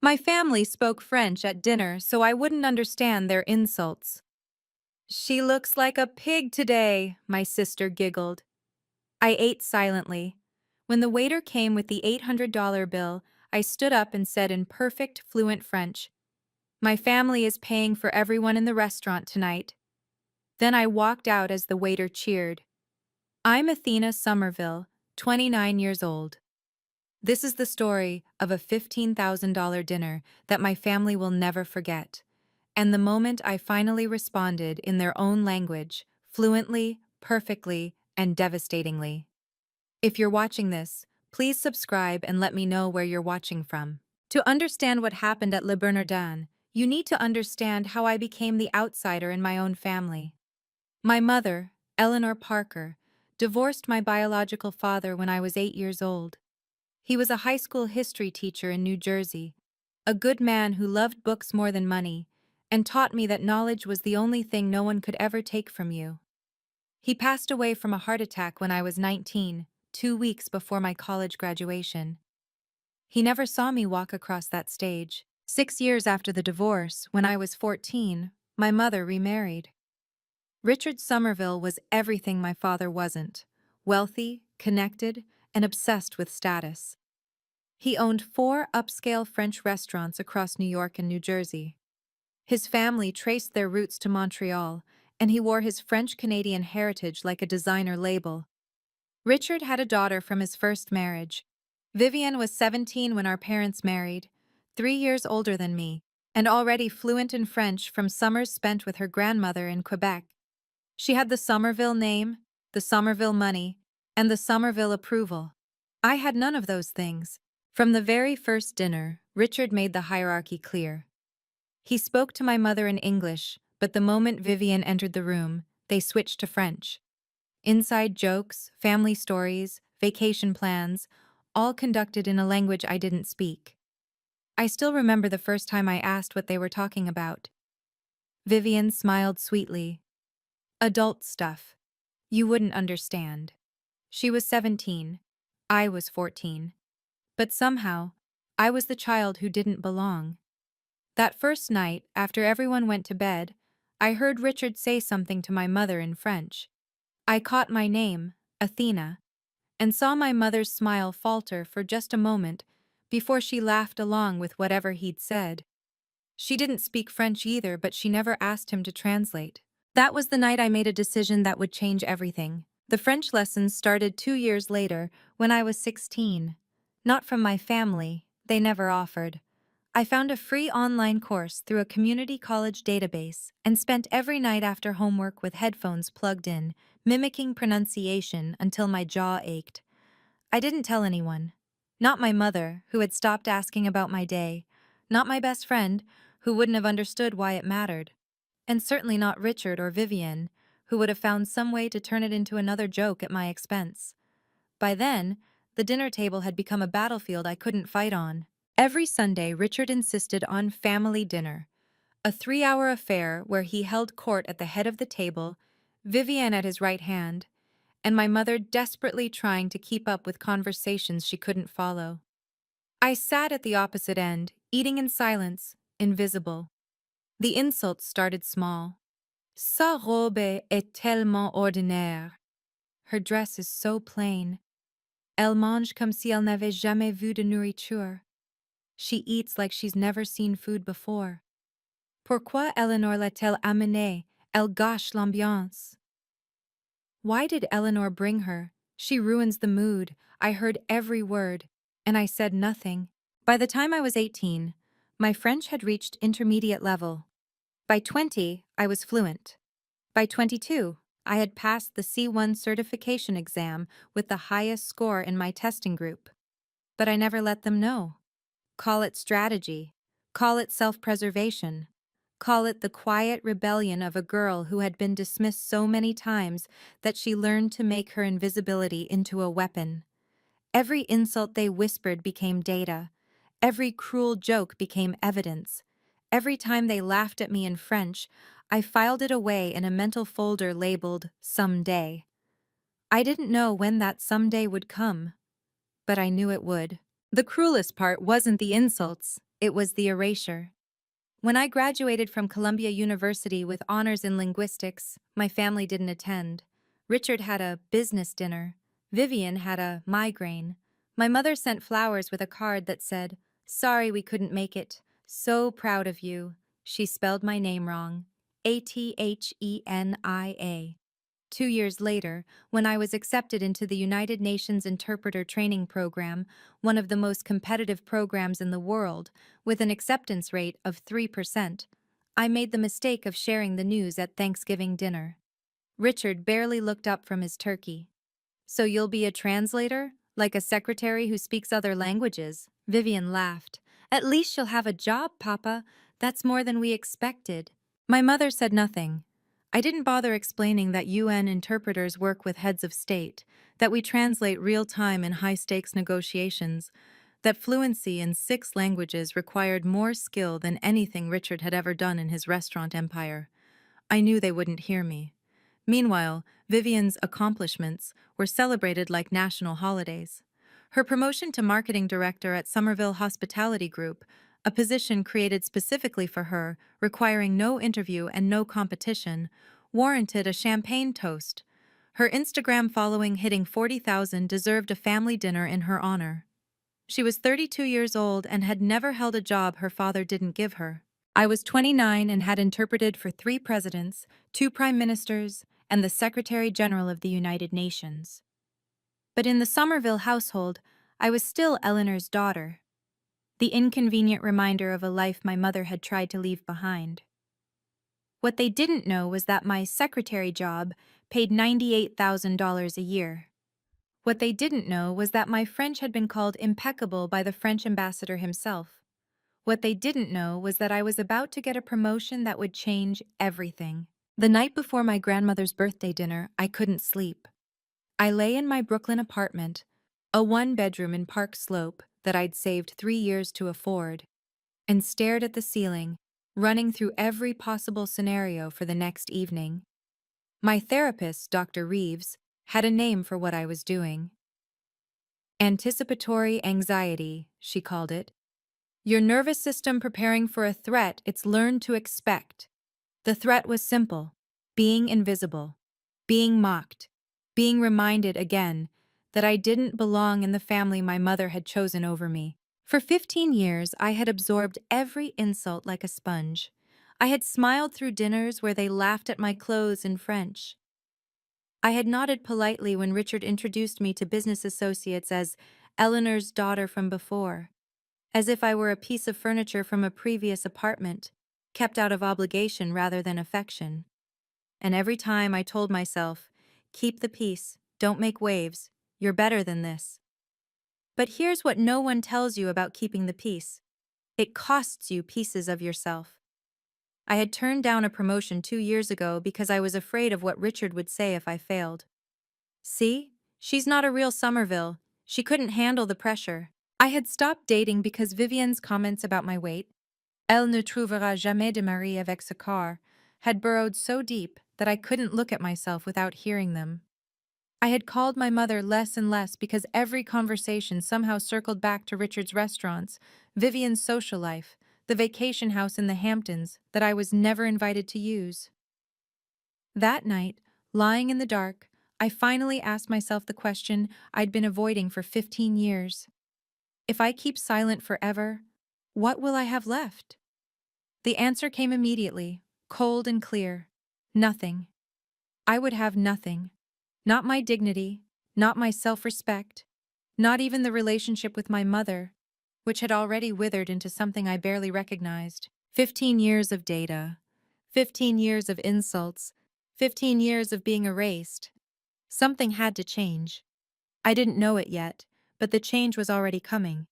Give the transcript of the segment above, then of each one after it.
My family spoke French at dinner, so I wouldn't understand their insults. She looks like a pig today, my sister giggled. I ate silently. When the waiter came with the $800 bill, I stood up and said in perfect, fluent French, "My family is paying for everyone in the restaurant tonight." Then I walked out as the waiter cheered. I'm Athena Somerville, 29 years old. This is the story of a $15,000 dinner that my family will never forget, and the moment I finally responded in their own language, fluently, perfectly, and devastatingly. If you're watching this, please subscribe and let me know where you're watching from. To understand what happened at Le Bernardin, you need to understand how I became the outsider in my own family. My mother, Eleanor Parker, divorced my biological father when I was 8 years old. He was a high school history teacher in New Jersey, a good man who loved books more than money, and taught me that knowledge was the only thing no one could ever take from you. He passed away from a heart attack when I was 19, 2 weeks before my college graduation. He never saw me walk across that stage. 6 years after the divorce, when I was 14, my mother remarried. Richard Somerville was everything my father wasn't: wealthy, connected, and obsessed with status. He owned 4 upscale French restaurants across New York and New Jersey. His family traced their roots to Montreal, and he wore his French-Canadian heritage like a designer label. Richard had a daughter from his first marriage. Vivienne was 17 when our parents married, 3 years older than me, and already fluent in French from summers spent with her grandmother in Quebec. She had the Somerville name, the Somerville money, and the Somerville approval. I had none of those things. From the very first dinner, Richard made the hierarchy clear. He spoke to my mother in English, but the moment Vivienne entered the room, they switched to French. Inside jokes, family stories, vacation plans, all conducted in a language I didn't speak. I still remember the first time I asked what they were talking about. Vivienne smiled sweetly. Adult stuff. You wouldn't understand. She was 17. I was 14. But somehow, I was the child who didn't belong. That first night, after everyone went to bed, I heard Richard say something to my mother in French. I caught my name, Athena, and saw my mother's smile falter for just a moment before she laughed along with whatever he'd said. She didn't speak French either, but she never asked him to translate. That was the night I made a decision that would change everything. The French lessons started 2 years later, when I was 16. Not from my family, they never offered. I found a free online course through a community college database and spent every night after homework with headphones plugged in, mimicking pronunciation until my jaw ached. I didn't tell anyone. Not my mother, who had stopped asking about my day. Not my best friend, who wouldn't have understood why it mattered. And certainly not Richard or Vivienne, who would have found some way to turn it into another joke at my expense. By then, the dinner table had become a battlefield I couldn't fight on. Every Sunday, Richard insisted on family dinner, a 3-hour affair where he held court at the head of the table, Vivienne at his right hand, and my mother desperately trying to keep up with conversations she couldn't follow. I sat at the opposite end, eating in silence, invisible. The insults started small. Sa robe est tellement ordinaire. Her dress is so plain. Elle mange comme si elle n'avait jamais vu de nourriture. She eats like she's never seen food before. Pourquoi Eleanor l'a-t-elle amenée? Elle gâche l'ambiance. Why did Eleanor bring her? She ruins the mood. I heard every word, and I said nothing. By the time I was 18, my French had reached intermediate level. By 20, I was fluent. By 22, I had passed the C1 certification exam with the highest score in my testing group. But I never let them know. Call it strategy. Call it self-preservation. Call it the quiet rebellion of a girl who had been dismissed so many times that she learned to make her invisibility into a weapon. Every insult they whispered became data. Every cruel joke became evidence. Every time they laughed at me in French, I filed it away in a mental folder labeled "Someday." I didn't know when that someday would come, but I knew it would. The cruelest part wasn't the insults, It was the erasure. When I graduated from Columbia University with honors in linguistics, my family didn't attend. Richard had a business dinner. Vivian had a migraine. My mother sent flowers with a card that said, "Sorry we couldn't make it. So proud of you." She spelled my name wrong. Athenia. 2 years later, when I was accepted into the United Nations Interpreter Training Program, one of the most competitive programs in the world, with an acceptance rate of 3%, I made the mistake of sharing the news at Thanksgiving dinner. Richard barely looked up from his turkey. "So you'll be a translator? Like a secretary who speaks other languages?" Vivian laughed. "At least she'll have a job, Papa. That's more than we expected." My mother said nothing. I didn't bother explaining that UN interpreters work with heads of state, that we translate real-time in high-stakes negotiations, that fluency in 6 languages required more skill than anything Richard had ever done in his restaurant empire. I knew they wouldn't hear me. Meanwhile, Vivian's accomplishments were celebrated like national holidays. Her promotion to marketing director at Somerville Hospitality Group, a position created specifically for her, requiring no interview and no competition, warranted a champagne toast. Her Instagram following hitting 40,000 deserved a family dinner in her honor. She was 32 years old and had never held a job her father didn't give her. I was 29 and had interpreted for 3 presidents, 2 prime ministers, and the Secretary General of the United Nations. But in the Somerville household, I was still Eleanor's daughter, the inconvenient reminder of a life my mother had tried to leave behind. What they didn't know was that my secretary job paid $98,000 a year. What they didn't know was that my French had been called impeccable by the French ambassador himself. What they didn't know was that I was about to get a promotion that would change everything. The night before my grandmother's birthday dinner, I couldn't sleep. I lay in my Brooklyn apartment, a 1-bedroom in Park Slope that I'd saved 3 years to afford, and stared at the ceiling, running through every possible scenario for the next evening. My therapist, Dr. Reeves, had a name for what I was doing. Anticipatory anxiety, she called it. Your nervous system preparing for a threat it's learned to expect. The threat was simple: being invisible, being mocked, being reminded again that I didn't belong in the family my mother had chosen over me. For 15 years, I had absorbed every insult like a sponge. I had smiled through dinners where they laughed at my clothes in French. I had nodded politely when Richard introduced me to business associates as Eleanor's daughter from before, as if I were a piece of furniture from a previous apartment, kept out of obligation rather than affection. And every time I told myself, keep the peace, don't make waves, you're better than this. But here's what no one tells you about keeping the peace. It costs you pieces of yourself. I had turned down a promotion 2 years ago because I was afraid of what Richard would say if I failed. See, she's not a real Somerville. She couldn't handle the pressure. I had stopped dating because Vivian's comments about my weight, "Elle ne trouvera jamais de mari avec ce corps," had burrowed so deep that I couldn't look at myself without hearing them. I had called my mother less and less because every conversation somehow circled back to Richard's restaurants, Vivian's social life, the vacation house in the Hamptons that I was never invited to use. That night, lying in the dark, I finally asked myself the question I'd been avoiding for 15 years. If I keep silent forever, what will I have left? The answer came immediately, cold and clear. Nothing. I would have nothing. Not my dignity, not my self-respect, not even the relationship with my mother, which had already withered into something I barely recognized. 15 years of data, 15 years of insults, 15 years of being erased. Something had to change. I didn't know it yet, but the change was already coming,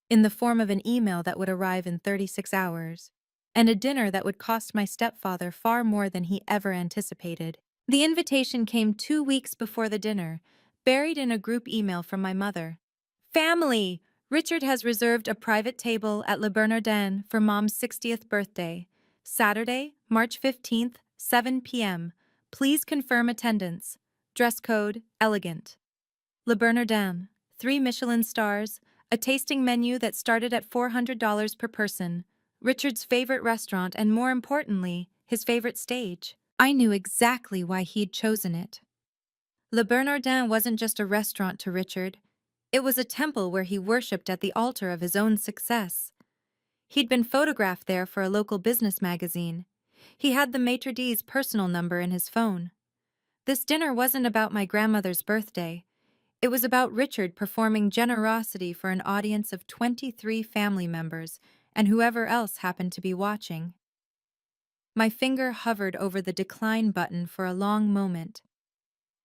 in the form of an email that would arrive in 36 hours, and a dinner that would cost my stepfather far more than he ever anticipated. The invitation came 2 weeks before the dinner, buried in a group email from my mother. "Family! Richard has reserved a private table at Le Bernardin for Mom's 60th birthday. Saturday, March 15th, 7 p.m. Please confirm attendance. Dress code, elegant. Le Bernardin, 3 Michelin stars, A tasting menu that started at $400 per person, Richard's favorite restaurant, and more importantly, his favorite stage. I knew exactly why he'd chosen it. Le Bernardin wasn't just a restaurant to Richard. It was a temple where he worshipped at the altar of his own success. He'd been photographed there for a local business magazine. He had the maitre d's personal number in his phone. This dinner wasn't about my grandmother's birthday. It was about Richard performing generosity for an audience of 23 family members and whoever else happened to be watching. My finger hovered over the decline button for a long moment.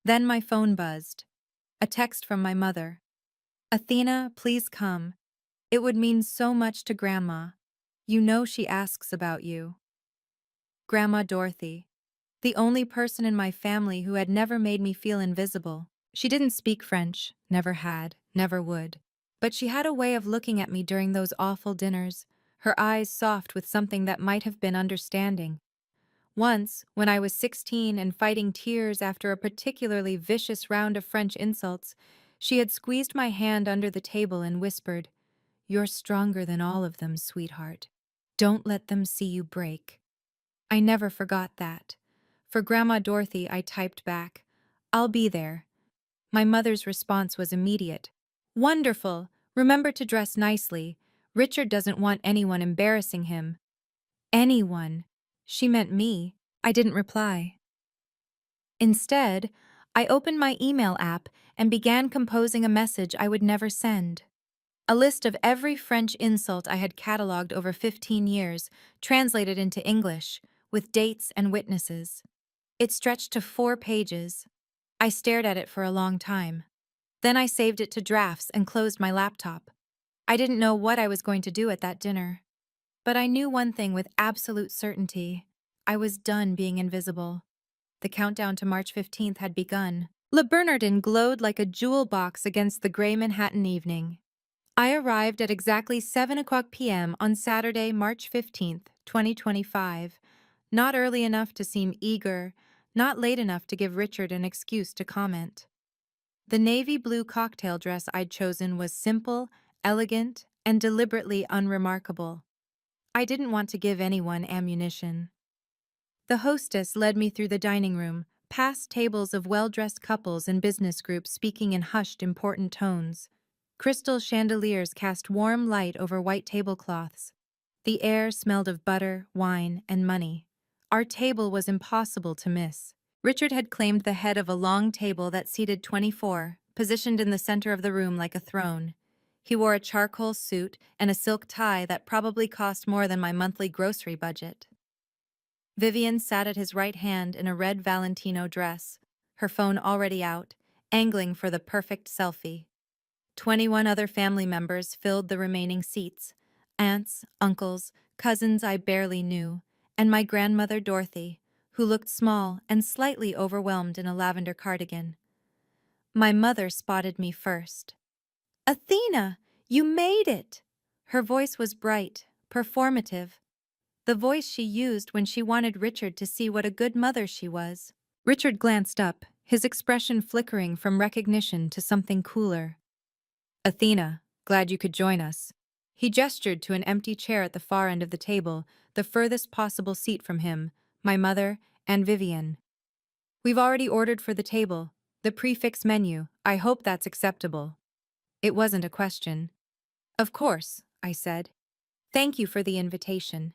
Then my phone buzzed. A text from my mother. "Athena, please come. It would mean so much to Grandma. You know she asks about you." Grandma Dorothy, the only person in my family who had never made me feel invisible. She didn't speak French, never had, never would. But she had a way of looking at me during those awful dinners, her eyes soft with something that might have been understanding. Once, when I was 16 and fighting tears after a particularly vicious round of French insults, she had squeezed my hand under the table and whispered, "You're stronger than all of them, sweetheart. Don't let them see you break." I never forgot that. For Grandma Dorothy, I typed back, "I'll be there." My mother's response was immediate. "Wonderful! Remember to dress nicely. Richard doesn't want anyone embarrassing him." Anyone. She meant me. I didn't reply. Instead, I opened my email app and began composing a message I would never send. A list of every French insult I had cataloged over 15 years, translated into English, with dates and witnesses. It stretched to 4 pages. I stared at it for a long time. Then I saved it to drafts and closed my laptop. I didn't know what I was going to do at that dinner. But I knew one thing with absolute certainty. I was done being invisible. The countdown to March 15th had begun. Le Bernardin glowed like a jewel box against the gray Manhattan evening. I arrived at exactly 7 p.m. on Saturday, March 15th, 2025. Not early enough to seem eager, not late enough to give Richard an excuse to comment. The navy blue cocktail dress I'd chosen was simple, elegant, and deliberately unremarkable. I didn't want to give anyone ammunition. The hostess led me through the dining room, past tables of well-dressed couples and business groups speaking in hushed, important tones. Crystal chandeliers cast warm light over white tablecloths. The air smelled of butter, wine, and money. Our table was impossible to miss. Richard had claimed the head of a long table that seated 24, positioned in the center of the room like a throne. He wore a charcoal suit and a silk tie that probably cost more than my monthly grocery budget. Vivian sat at his right hand in a red Valentino dress, her phone already out, angling for the perfect selfie. 21 other family members filled the remaining seats: aunts, uncles, cousins I barely knew, and my grandmother Dorothy, who looked small and slightly overwhelmed in a lavender cardigan. My mother spotted me first. "Athena, you made it!" Her voice was bright, performative, the voice she used when she wanted Richard to see what a good mother she was. Richard glanced up, his expression flickering from recognition to something cooler. "Athena, glad you could join us." He gestured to an empty chair at the far end of the table, the furthest possible seat from him, my mother, and Vivian. "We've already ordered for the table, the prix menu. I hope that's acceptable." It wasn't a question. "Of course," I said. "Thank you for the invitation."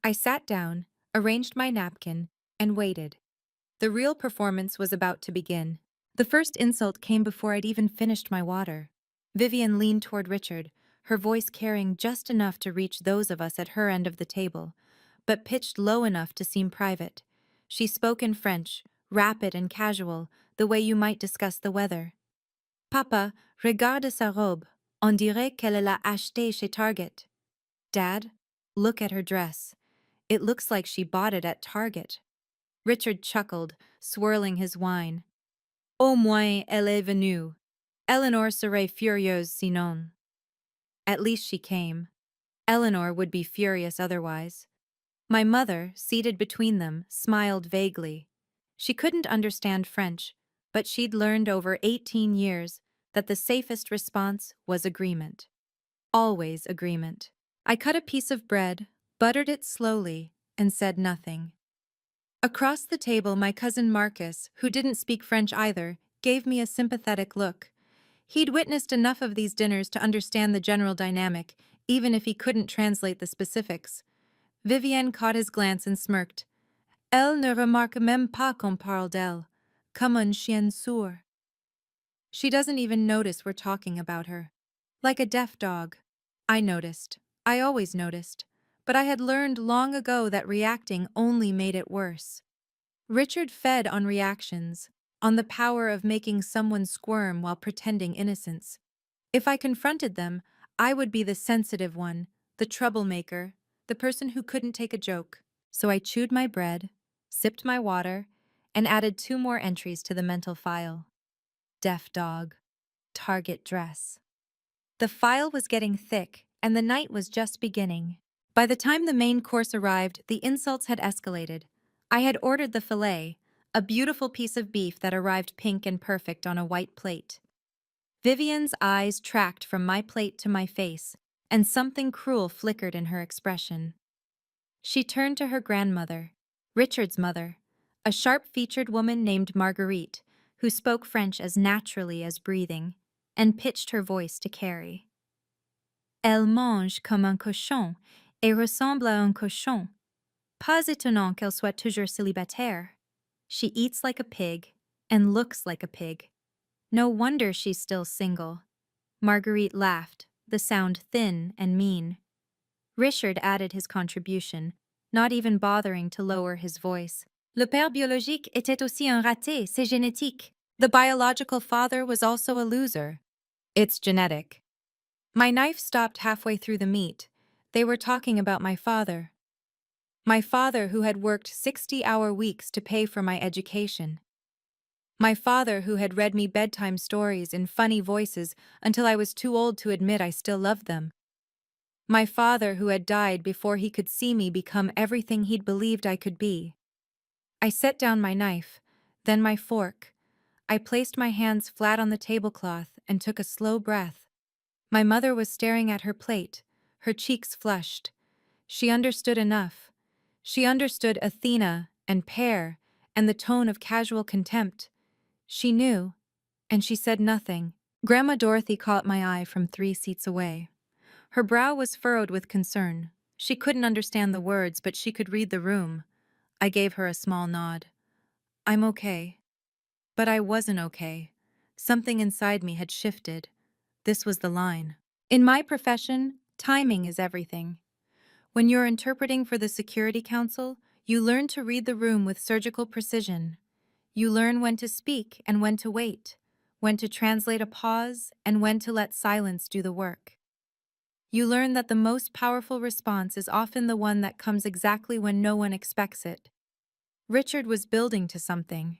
I sat down, arranged my napkin, and waited. The real performance was about to begin. The first insult came before I'd even finished my water. Vivian leaned toward Richard, her voice carrying just enough to reach those of us at her end of the table, but pitched low enough to seem private. She spoke in French, rapid and casual, the way you might discuss the weather. "Papa, regarde sa robe. On dirait qu'elle l'a achetée chez Target." "Dad, look at her dress. It looks like she bought it at Target." Richard chuckled, swirling his wine. "Au moins elle est venue. Eleanor serait furieuse sinon." At least she came. Eleanor would be furious otherwise. My mother, seated between them, smiled vaguely. She couldn't understand French, but she'd learned over 18 years, that the safest response was agreement. Always agreement. I cut a piece of bread, buttered it slowly, and said nothing. Across the table, my cousin Marcus, who didn't speak French either, gave me a sympathetic look. He'd witnessed enough of these dinners to understand the general dynamic, even if he couldn't translate the specifics. Vivienne caught his glance and smirked. Elle ne remarque même pas qu'on parle d'elle, comme un chien sourd. She doesn't even notice we're talking about her. Like a deaf dog. I noticed. I always noticed. But I had learned long ago that reacting only made it worse. Richard fed on reactions, on the power of making someone squirm while pretending innocence. If I confronted them, I would be the sensitive one, the troublemaker, the person who couldn't take a joke. So I chewed my bread, sipped my water, and added 2 more entries to the mental file. Deaf dog. Target dress. The file was getting thick, and the night was just beginning. By the time the main course arrived, the insults had escalated. I had ordered the filet, a beautiful piece of beef that arrived pink and perfect on a white plate. Vivian's eyes tracked from my plate to my face, and something cruel flickered in her expression. She turned to her grandmother, Richard's mother, a sharp-featured woman named Marguerite, who spoke French as naturally as breathing, and pitched her voice to Carrie. Elle mange comme un cochon et ressemble à un cochon. Pas étonnant qu'elle soit toujours célibataire. She eats like a pig and looks like a pig. No wonder she's still single. Marguerite laughed, the sound thin and mean. Richard added his contribution, not even bothering to lower his voice. Le père biologique était aussi un raté, c'est génétique. The biological father was also a loser. It's genetic. My knife stopped halfway through the meat. They were talking about my father. My father who had worked 60-hour weeks to pay for my education. My father who had read me bedtime stories in funny voices until I was too old to admit I still loved them. My father who had died before he could see me become everything he'd believed I could be. I set down my knife, then my fork. I placed my hands flat on the tablecloth and took a slow breath. My mother was staring at her plate, her cheeks flushed. She understood enough. She understood Athena and pear and the tone of casual contempt. She knew, and she said nothing. Grandma Dorothy caught my eye from 3 seats away. Her brow was furrowed with concern. She couldn't understand the words, but she could read the room. I gave her a small nod. I'm okay. But I wasn't okay. Something inside me had shifted. This was the line. In my profession, timing is everything. When you're interpreting for the Security Council, you learn to read the room with surgical precision. You learn when to speak and when to wait, when to translate a pause and when to let silence do the work. You learn that the most powerful response is often the one that comes exactly when no one expects it. Richard was building to something.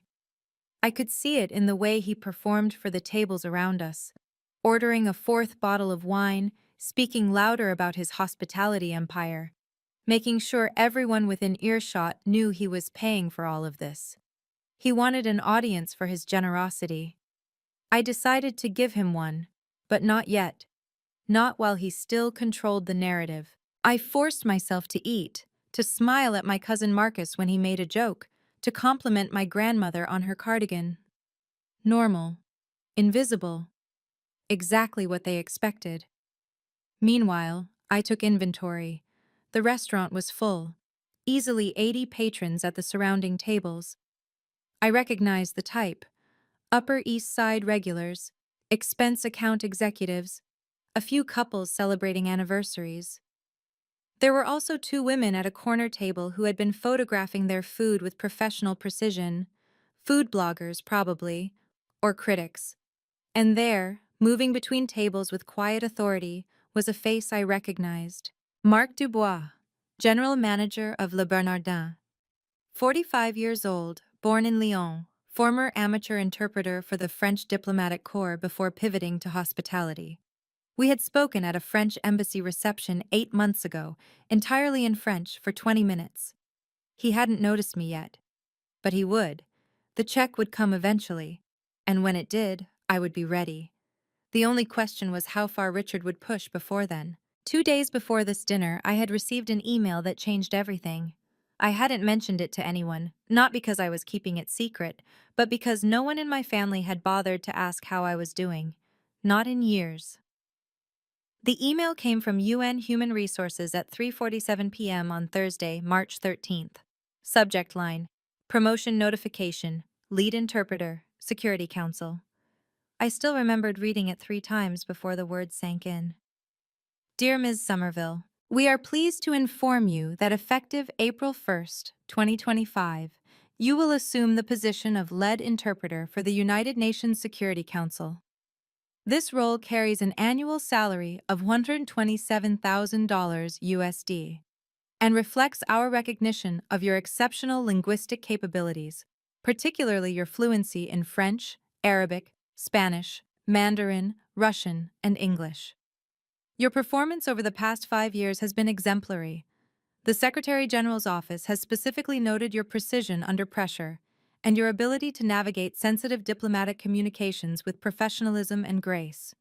I could see it in the way he performed for the tables around us, ordering a 4th bottle of wine, speaking louder about his hospitality empire, making sure everyone within earshot knew he was paying for all of this. He wanted an audience for his generosity. I decided to give him one, but not yet. Not while he still controlled the narrative. I forced myself to eat, to smile at my cousin Marcus when he made a joke, to compliment my grandmother on her cardigan. Normal. Invisible. Exactly what they expected. Meanwhile, I took inventory. The restaurant was full. Easily 80 patrons at the surrounding tables. I recognized the type. Upper East Side regulars, expense account executives, a few couples celebrating anniversaries. There were also 2 women at a corner table who had been photographing their food with professional precision. Food bloggers, probably, or critics. And there, moving between tables with quiet authority, was a face I recognized. Marc Dubois, general manager of Le Bernardin. 45 years old, born in Lyon, former amateur interpreter for the French diplomatic corps before pivoting to hospitality. We had spoken at a French embassy reception 8 months ago, entirely in French, for 20 minutes. He hadn't noticed me yet. But he would. The check would come eventually. And when it did, I would be ready. The only question was how far Richard would push before then. 2 days before this dinner, I had received an email that changed everything. I hadn't mentioned it to anyone, not because I was keeping it secret, but because no one in my family had bothered to ask how I was doing. Not in years. The email came from UN Human Resources at 3:47 p.m. on Thursday, March 13th. Subject line: Promotion Notification, Lead Interpreter, Security Council. I still remembered reading it 3 times before the words sank in. Dear Ms. Somerville, we are pleased to inform you that effective April 1st, 2025, you will assume the position of lead interpreter for the United Nations Security Council. This role carries an annual salary of $127,000 USD and reflects our recognition of your exceptional linguistic capabilities, particularly your fluency in French, Arabic, Spanish, Mandarin, Russian, and English. Your performance over the past 5 years has been exemplary. The Secretary General's office has specifically noted your precision under pressure and your ability to navigate sensitive diplomatic communications with professionalism and grace.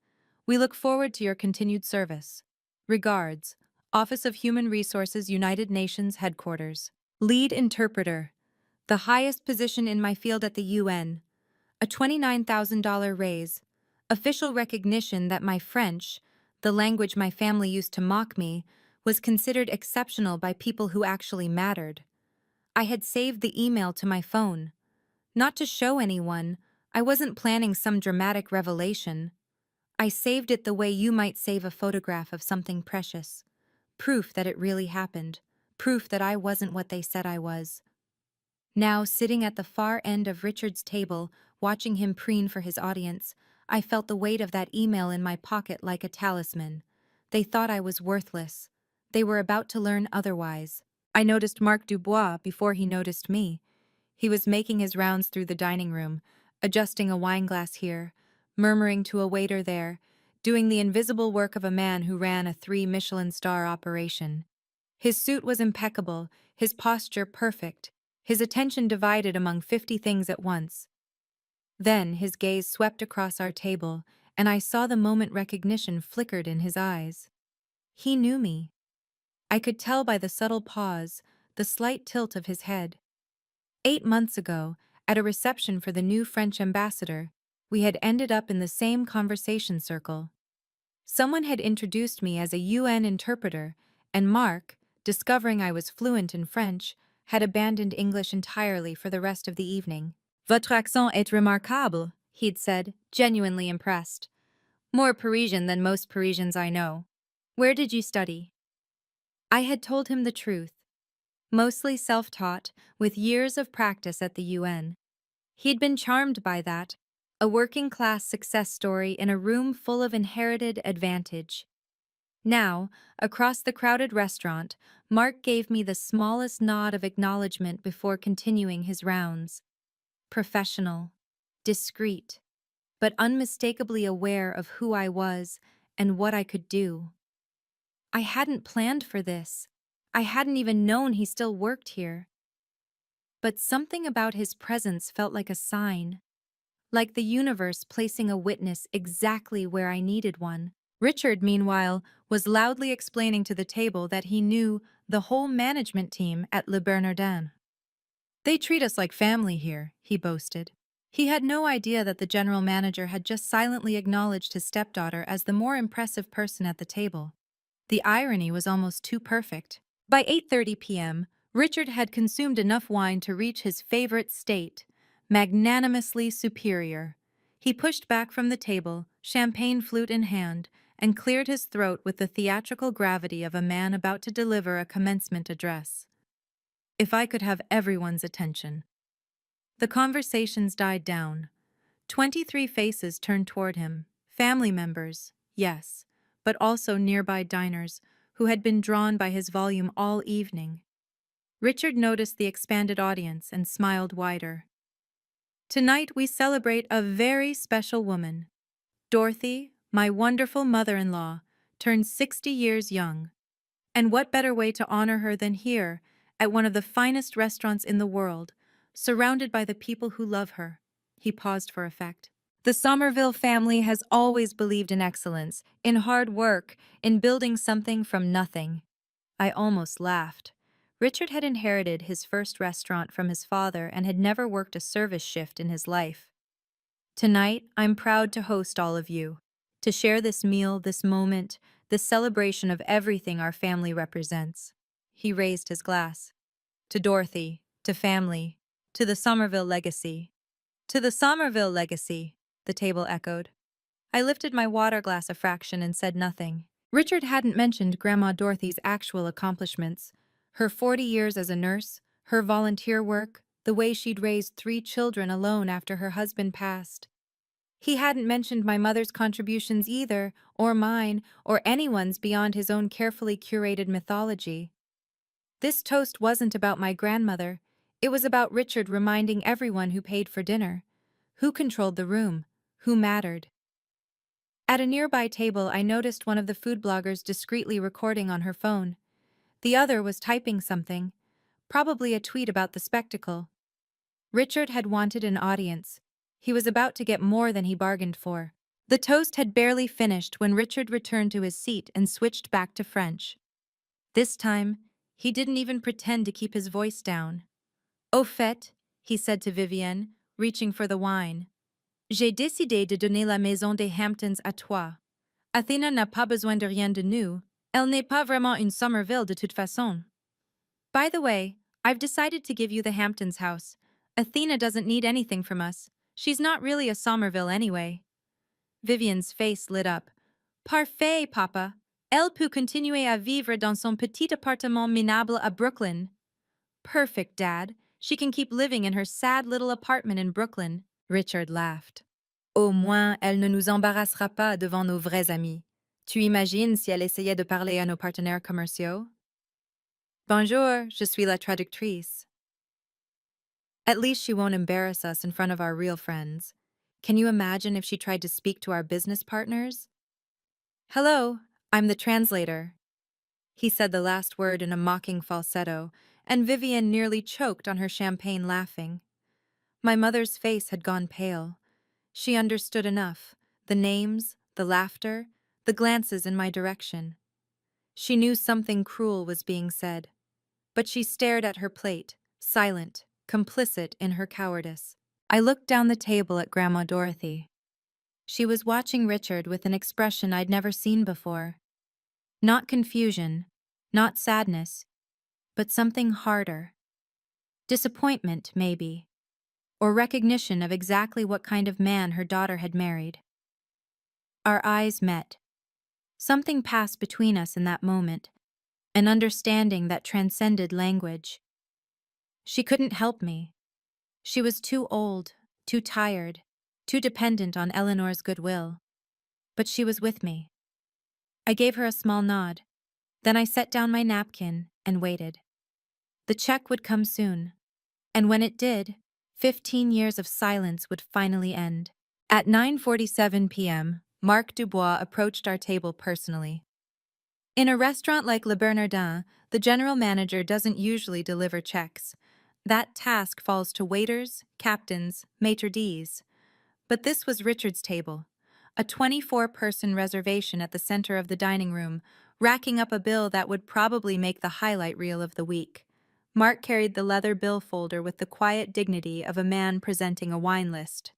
We look forward to your continued service. Regards, Office of Human Resources, United Nations Headquarters. Lead Interpreter, the highest position in my field at the UN. A $29,000 raise. Official recognition that my French, the language my family used to mock me, was considered exceptional by people who actually mattered. I had saved the email to my phone. Not to show anyone, I wasn't planning some dramatic revelation. I saved it the way you might save a photograph of something precious. Proof that it really happened. Proof that I wasn't what they said I was. Now, sitting at the far end of Richard's table, watching him preen for his audience, I felt the weight of that email in my pocket like a talisman. They thought I was worthless. They were about to learn otherwise. I noticed Marc Dubois before he noticed me. He was making his rounds through the dining room, adjusting a wineglass here, murmuring to a waiter there, doing the invisible work of a man who ran a 3-Michelin-star operation. His suit was impeccable, his posture perfect, his attention divided among 50 things at once. Then his gaze swept across our table, and I saw the moment recognition flickered in his eyes. He knew me. I could tell by the subtle pause, the slight tilt of his head. 8 months ago, at a reception for the new French ambassador, we had ended up in the same conversation circle. Someone had introduced me as a UN interpreter, and Marc, discovering I was fluent in French, had abandoned English entirely for the rest of the evening. Votre accent est remarquable, he'd said, genuinely impressed. More Parisian than most Parisians I know. Where did you study? I had told him the truth. Mostly self-taught, with years of practice at the UN. He'd been charmed by that, a working-class success story in a room full of inherited advantage. Now, across the crowded restaurant, Marc gave me the smallest nod of acknowledgement before continuing his rounds. Professional, discreet, but unmistakably aware of who I was and what I could do. I hadn't planned for this. I hadn't even known he still worked here. But something about his presence felt like a sign, like the universe placing a witness exactly where I needed one. Richard, meanwhile, was loudly explaining to the table that he knew the whole management team at Le Bernardin. They treat us like family here, he boasted. He had no idea that the general manager had just silently acknowledged his stepdaughter as the more impressive person at the table. The irony was almost too perfect. By 8:30 p.m., Richard had consumed enough wine to reach his favorite state, magnanimously superior. He pushed back from the table, champagne flute in hand, and cleared his throat with the theatrical gravity of a man about to deliver a commencement address. If I could have everyone's attention. The conversations died down. 23 faces turned toward him, family members, yes, but also nearby diners who had been drawn by his volume all evening. Richard noticed the expanded audience and smiled wider. Tonight we celebrate a very special woman. Dorothy, my wonderful mother-in-law, turned 60 years young. And what better way to honor her than here, at one of the finest restaurants in the world, surrounded by the people who love her. He paused for effect. The Somerville family has always believed in excellence, in hard work, in building something from nothing. I almost laughed. Richard had inherited his first restaurant from his father and had never worked a service shift in his life. Tonight, I'm proud to host all of you, to share this meal, this moment, this celebration of everything our family represents. He raised his glass. To Dorothy, to family, to the Somerville legacy. To the Somerville legacy, the table echoed. I lifted my water glass a fraction and said nothing. Richard hadn't mentioned Grandma Dorothy's actual accomplishments. Her 40 years as a nurse, her volunteer work, the way she'd raised 3 children alone after her husband passed. He hadn't mentioned my mother's contributions either, or mine, or anyone's beyond his own carefully curated mythology. This toast wasn't about my grandmother. It was about Richard reminding everyone who paid for dinner, who controlled the room, who mattered. At a nearby table, I noticed one of the food bloggers discreetly recording on her phone. The other was typing something, probably a tweet about the spectacle. Richard had wanted an audience. He was about to get more than he bargained for. The toast had barely finished when Richard returned to his seat and switched back to French. This time, he didn't even pretend to keep his voice down. Au fait, he said to Vivienne, reaching for the wine. J'ai décidé de donner la maison des Hamptons à toi. Athena n'a pas besoin de rien de nous. Elle n'est pas vraiment une Somerville de toute façon. By the way, I've decided to give you the Hamptons house. Athena doesn't need anything from us. She's not really a Somerville anyway. Vivian's face lit up. Parfait, Papa. Elle peut continuer à vivre dans son petit appartement minable à Brooklyn. Perfect, Dad. She can keep living in her sad little apartment in Brooklyn. Richard laughed. Au moins, elle ne nous embarrassera pas devant nos vrais amis. Tu imagines si elle essayait de parler à nos partenaires commerciaux? Bonjour, je suis la traductrice. At least she won't embarrass us in front of our real friends. Can you imagine if she tried to speak to our business partners? Hello, I'm the translator. He said the last word in a mocking falsetto, and Vivian nearly choked on her champagne laughing. My mother's face had gone pale. She understood enough, the names, the laughter, the glances in my direction. She knew something cruel was being said, but she stared at her plate, silent, complicit in her cowardice. I looked down the table at Grandma Dorothy. She was watching Richard with an expression I'd never seen before. Not confusion, not sadness, but something harder. Disappointment, maybe, or recognition of exactly what kind of man her daughter had married. Our eyes met. Something passed between us in that moment, an understanding that transcended language. She couldn't help me. She was too old, too tired, too dependent on Eleanor's goodwill. But she was with me. I gave her a small nod. Then I set down my napkin and waited. The check would come soon. And when it did, 15 years of silence would finally end. At 9:47 p.m., Marc Dubois approached our table personally. In a restaurant like Le Bernardin, the general manager doesn't usually deliver checks. That task falls to waiters, captains, maitre d's. But this was Richard's table, a 24-person reservation at the center of the dining room, racking up a bill that would probably make the highlight reel of the week. Mark carried the leather bill folder with the quiet dignity of a man presenting a wine list.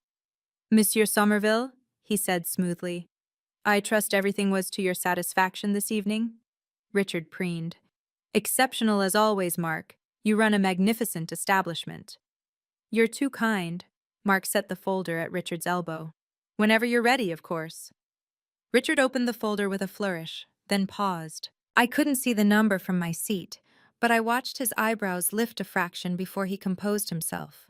Monsieur Somerville, he said smoothly, I trust everything was to your satisfaction this evening? Richard preened. Exceptional as always, Mark. You run a magnificent establishment. You're too kind. Mark set the folder at Richard's elbow. Whenever you're ready, of course. Richard opened the folder with a flourish, then paused. I couldn't see the number from my seat, but I watched his eyebrows lift a fraction before he composed himself.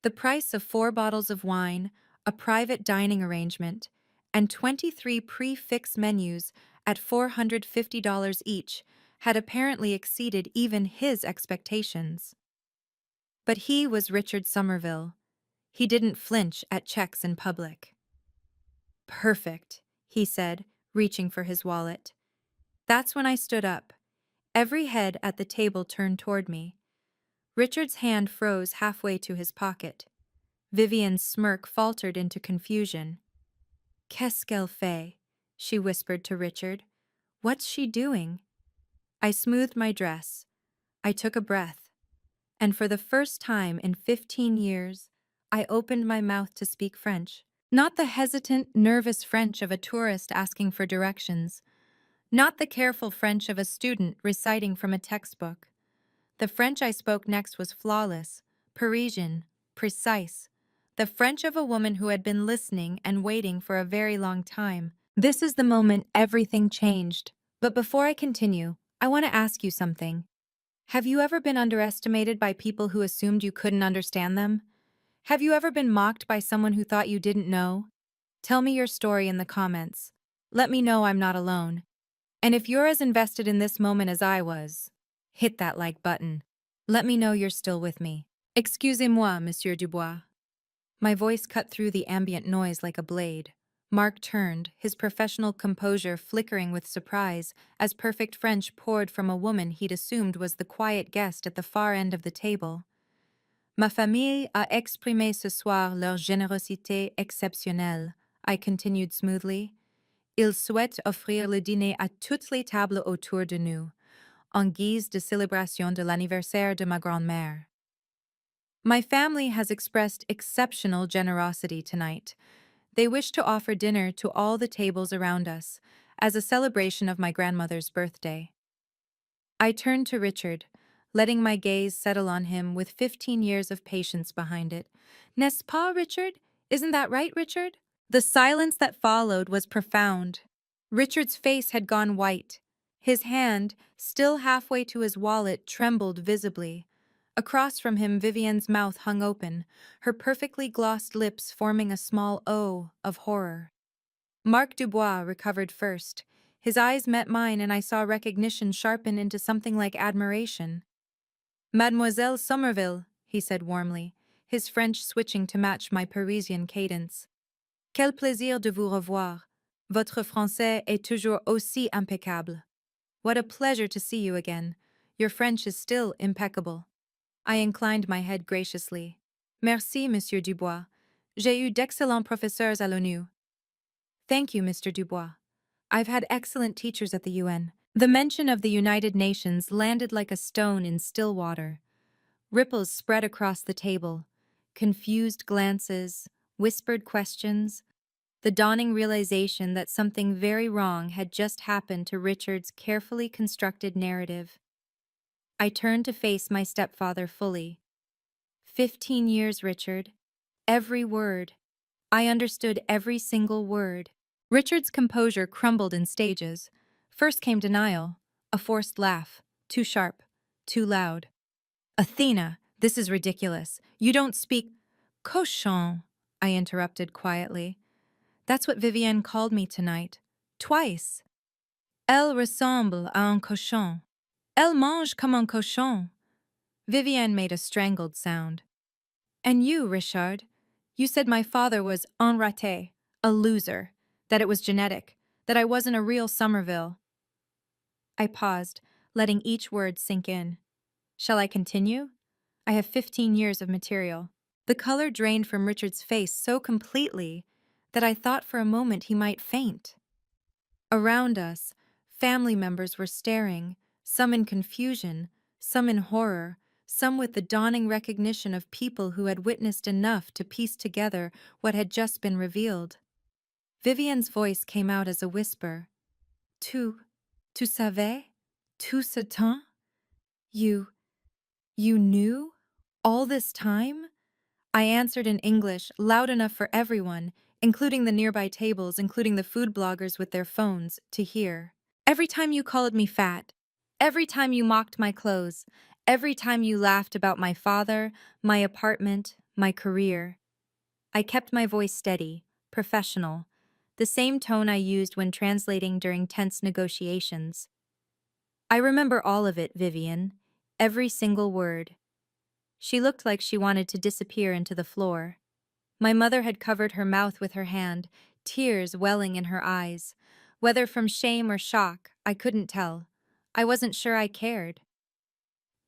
The price of 4 bottles of wine, a private dining arrangement, and 23 prix-fixe menus at $450 each had apparently exceeded even his expectations. But he was Richard Somerville. He didn't flinch at checks in public. Perfect, he said, reaching for his wallet. That's when I stood up. Every head at the table turned toward me. Richard's hand froze halfway to his pocket. Vivian's smirk faltered into confusion. Qu'est-ce qu'elle fait? She whispered to Richard. What's she doing? I smoothed my dress. I took a breath. And for the first time in 15 years, I opened my mouth to speak French. Not the hesitant, nervous French of a tourist asking for directions. Not the careful French of a student reciting from a textbook. The French I spoke next was flawless, Parisian, precise. The French of a woman who had been listening and waiting for a very long time. This is the moment everything changed. But before I continue, I want to ask you something. Have you ever been underestimated by people who assumed you couldn't understand them? Have you ever been mocked by someone who thought you didn't know? Tell me your story in the comments. Let me know I'm not alone. And if you're as invested in this moment as I was, hit that like button. Let me know you're still with me. Excusez-moi, Monsieur Dubois. My voice cut through the ambient noise like a blade. Mark turned, his professional composure flickering with surprise as perfect French poured from a woman he'd assumed was the quiet guest at the far end of the table. Ma famille a exprimé ce soir leur générosité exceptionnelle, I continued smoothly. Ils souhaitent offrir le dîner à toutes les tables autour de nous, en guise de célébration de l'anniversaire de ma grand-mère. My family has expressed exceptional generosity tonight. They wish to offer dinner to all the tables around us, as a celebration of my grandmother's birthday. I turned to Richard, letting my gaze settle on him with 15 years of patience behind it. N'est-ce pas, Richard? Isn't that right, Richard? The silence that followed was profound. Richard's face had gone white. His hand, still halfway to his wallet, trembled visibly. Across from him, Vivian's mouth hung open, her perfectly glossed lips forming a small O of horror. Marc Dubois recovered first. His eyes met mine and I saw recognition sharpen into something like admiration. Mademoiselle Somerville, he said warmly, his French switching to match my Parisian cadence. Quel plaisir de vous revoir. Votre français est toujours aussi impeccable. What a pleasure to see you again. Your French is still impeccable. I inclined my head graciously. Merci, Monsieur Dubois. J'ai eu d'excellents professeurs à l'ONU. Thank you, Mr. Dubois. I've had excellent teachers at the UN. The mention of the United Nations landed like a stone in still water. Ripples spread across the table. Confused glances, whispered questions, the dawning realization that something very wrong had just happened to Richard's carefully constructed narrative. I turned to face my stepfather fully. 15 years, Richard. Every word. I understood every single word. Richard's composure crumbled in stages. First came denial, a forced laugh, too sharp, too loud. Athena, this is ridiculous. You don't speak. Cochon, I interrupted quietly. That's what Vivienne called me tonight. Twice. Elle ressemble à un cochon. Elle mange comme un cochon. Vivienne made a strangled sound. And you, Richard, you said my father was un raté, a loser, that it was genetic, that I wasn't a real Somerville. I paused, letting each word sink in. Shall I continue? I have 15 years of material. The color drained from Richard's face so completely that I thought for a moment he might faint. Around us, family members were staring, some in confusion, some in horror, some with the dawning recognition of people who had witnessed enough to piece together what had just been revealed. Vivian's voice came out as a whisper. Tu savais? Tout ce temps? You knew? All this time? I answered in English, loud enough for everyone, including the nearby tables, including the food bloggers with their phones, to hear. Every time you called me fat, every time you mocked my clothes, every time you laughed about my father, my apartment, my career. I kept my voice steady, professional, the same tone I used when translating during tense negotiations. I remember all of it, Vivian, every single word. She looked like she wanted to disappear into the floor. My mother had covered her mouth with her hand, tears welling in her eyes. Whether from shame or shock, I couldn't tell. I wasn't sure I cared.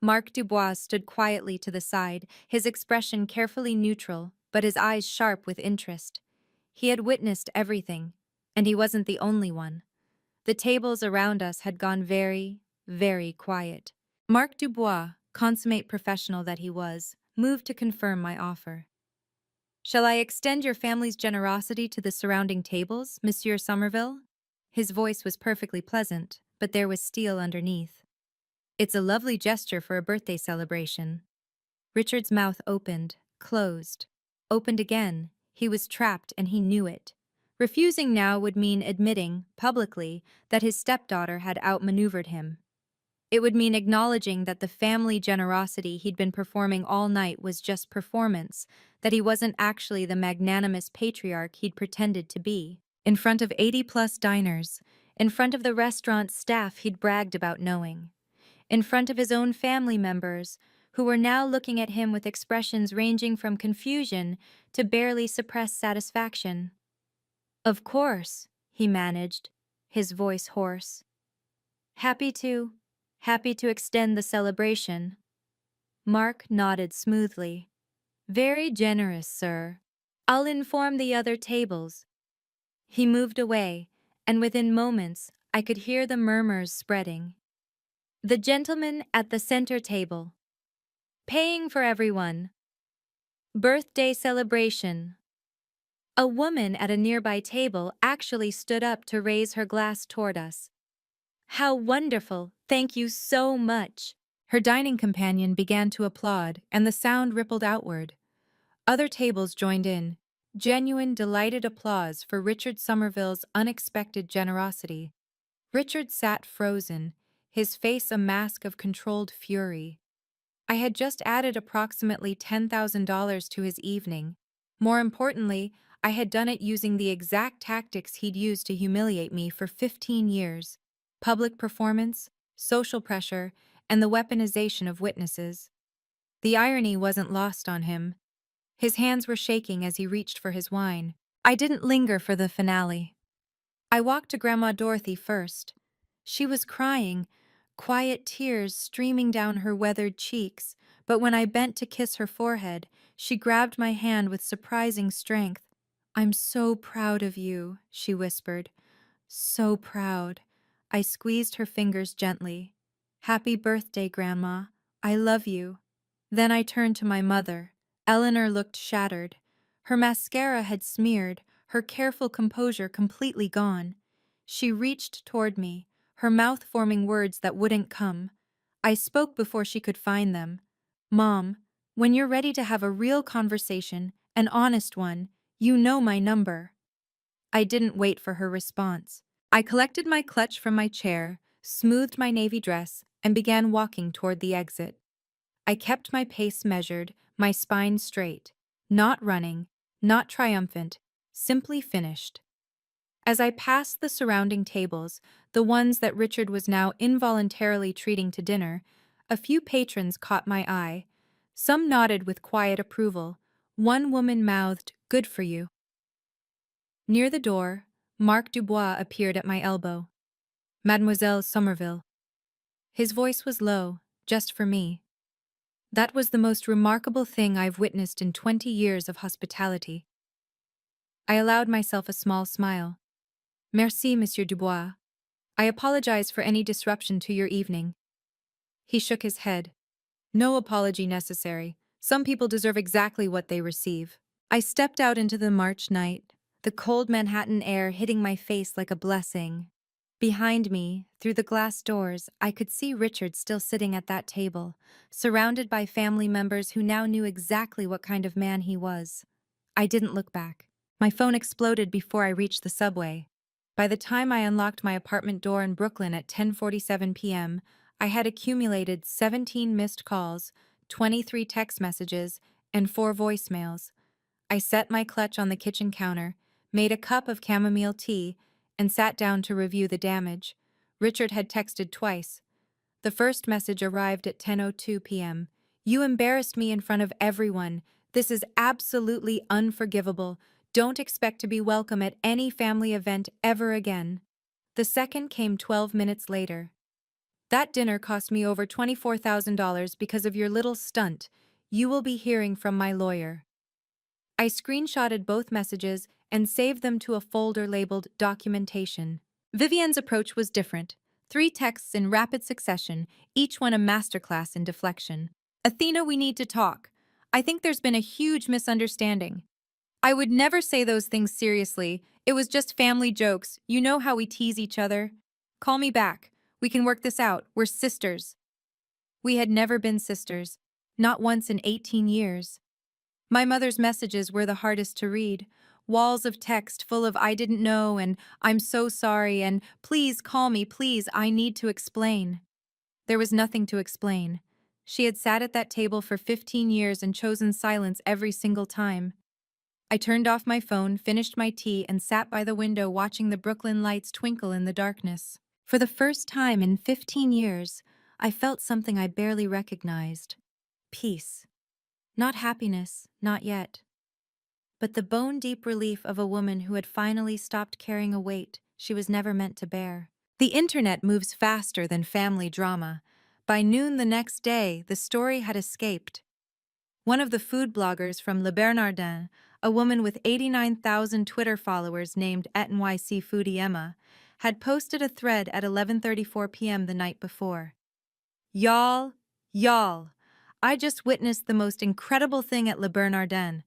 Marc Dubois stood quietly to the side, his expression carefully neutral, but his eyes sharp with interest. He had witnessed everything, and he wasn't the only one. The tables around us had gone very, very quiet. Marc Dubois, consummate professional that he was, moved to confirm my offer. "Shall I extend your family's generosity to the surrounding tables, Monsieur Somerville?" His voice was perfectly pleasant, but there was steel underneath. "It's a lovely gesture for a birthday celebration." Richard's mouth opened, closed, opened again. He was trapped and he knew it. Refusing now would mean admitting, publicly, that his stepdaughter had outmaneuvered him. It would mean acknowledging that the family generosity he'd been performing all night was just performance, that he wasn't actually the magnanimous patriarch he'd pretended to be. In front of 80-plus diners, in front of the restaurant staff he'd bragged about knowing, in front of his own family members, who were now looking at him with expressions ranging from confusion to barely suppressed satisfaction. "Of course," he managed, his voice hoarse. Happy to extend the celebration." Mark nodded smoothly. "Very generous, sir. I'll inform the other tables." He moved away, and within moments I could hear the murmurs spreading. "The gentleman at the center table. Paying for everyone. Birthday celebration." A woman at a nearby table actually stood up to raise her glass toward us. "How wonderful! Thank you so much." Her dining companion began to applaud, and the sound rippled outward. Other tables joined in, genuine, delighted applause for Richard Somerville's unexpected generosity. Richard sat frozen, his face a mask of controlled fury. I had just added approximately $10,000 to his evening. More importantly, I had done it using the exact tactics he'd used to humiliate me for 15 years. Public performance, social pressure, and the weaponization of witnesses. The irony wasn't lost on him. His hands were shaking as he reached for his wine. I didn't linger for the finale. I walked to Grandma Dorothy first. She was crying, quiet tears streaming down her weathered cheeks, but when I bent to kiss her forehead, she grabbed my hand with surprising strength. "I'm so proud of you," she whispered. "So proud." I squeezed her fingers gently. "Happy birthday, Grandma. I love you." Then I turned to my mother. Eleanor looked shattered. Her mascara had smeared, her careful composure completely gone. She reached toward me, her mouth forming words that wouldn't come. I spoke before she could find them. "Mom, when you're ready to have a real conversation, an honest one, you know my number." I didn't wait for her response. I collected my clutch from my chair, smoothed my navy dress, and began walking toward the exit. I kept my pace measured, my spine straight. Not running, not triumphant, simply finished. As I passed the surrounding tables, the ones that Richard was now involuntarily treating to dinner, a few patrons caught my eye. Some nodded with quiet approval. One woman mouthed, "Good for you." Near the door, Marc Dubois appeared at my elbow. "Mademoiselle Somerville." His voice was low, just for me. "That was the most remarkable thing I've witnessed in 20 years of hospitality." I allowed myself a small smile. "Merci, Monsieur Dubois. I apologize for any disruption to your evening." He shook his head. "No apology necessary. Some people deserve exactly what they receive." I stepped out into the March night, the cold Manhattan air hitting my face like a blessing. Behind me, through the glass doors, I could see Richard still sitting at that table, surrounded by family members who now knew exactly what kind of man he was. I didn't look back. My phone exploded before I reached the subway. By the time I unlocked my apartment door in Brooklyn at 10:47 p.m., I had accumulated 17 missed calls, 23 text messages, and 4 voicemails. I set my clutch on the kitchen counter, made a cup of chamomile tea, and sat down to review the damage. Richard had texted twice. The first message arrived at 10:02 p.m. "You embarrassed me in front of everyone. This is absolutely unforgivable. Don't expect to be welcome at any family event ever again." The second came 12 minutes later. "That dinner cost me over $24,000 because of your little stunt. You will be hearing from my lawyer." I screenshotted both messages and saved them to a folder labeled documentation. Vivian's approach was different. 3 texts in rapid succession, each one a masterclass in deflection. Athena, we need to talk. I think there's been a huge misunderstanding. I would never say those things seriously. It was just family jokes. You know how we tease each other. Call me back. We can work this out. We're sisters. We had never been sisters. Not once in 18 years. My mother's messages were the hardest to read. Walls of text full of I didn't know and I'm so sorry and please call me, please, I need to explain. There was nothing to explain. She had sat at that table for 15 years and chosen silence every single time. I turned off my phone, finished my tea, and sat by the window watching the Brooklyn lights twinkle in the darkness. For the first time in 15 years, I felt something I barely recognized. Peace. Not happiness, not yet. But the bone-deep relief of a woman who had finally stopped carrying a weight she was never meant to bear. The internet moves faster than family drama. By noon the next day, the story had escaped. One of the food bloggers from Le Bernardin, a woman with 89,000 Twitter followers named @NYC Foodie Emma, had posted a thread at 11:34 p.m. the night before. Y'all, I just witnessed the most incredible thing at Le Bernardin.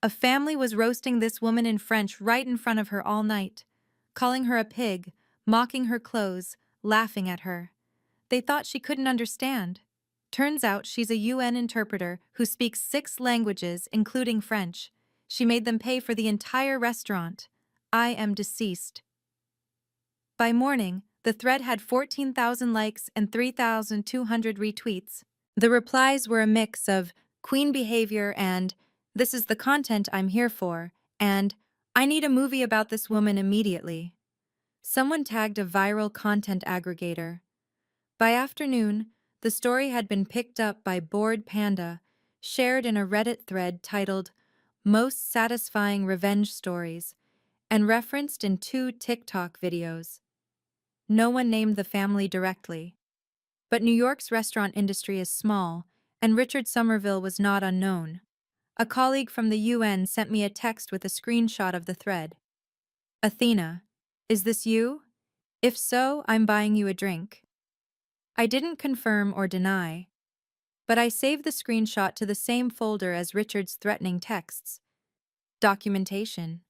A family was roasting this woman in French right in front of her all night, calling her a pig, mocking her clothes, laughing at her. They thought she couldn't understand. Turns out she's a UN interpreter who speaks 6 languages, including French. She made them pay for the entire restaurant. I am deceased. By morning, the thread had 14,000 likes and 3,200 retweets. The replies were a mix of queen behavior and this is the content I'm here for, and I need a movie about this woman immediately. Someone tagged a viral content aggregator. By afternoon, the story had been picked up by Bored Panda, shared in a Reddit thread titled Most Satisfying Revenge Stories, and referenced in 2 TikTok videos. No one named the family directly. But New York's restaurant industry is small, and Richard Somerville was not unknown. A colleague from the UN sent me a text with a screenshot of the thread. Athena, is this you? If so, I'm buying you a drink. I didn't confirm or deny, but I saved the screenshot to the same folder as Richard's threatening texts. Documentation.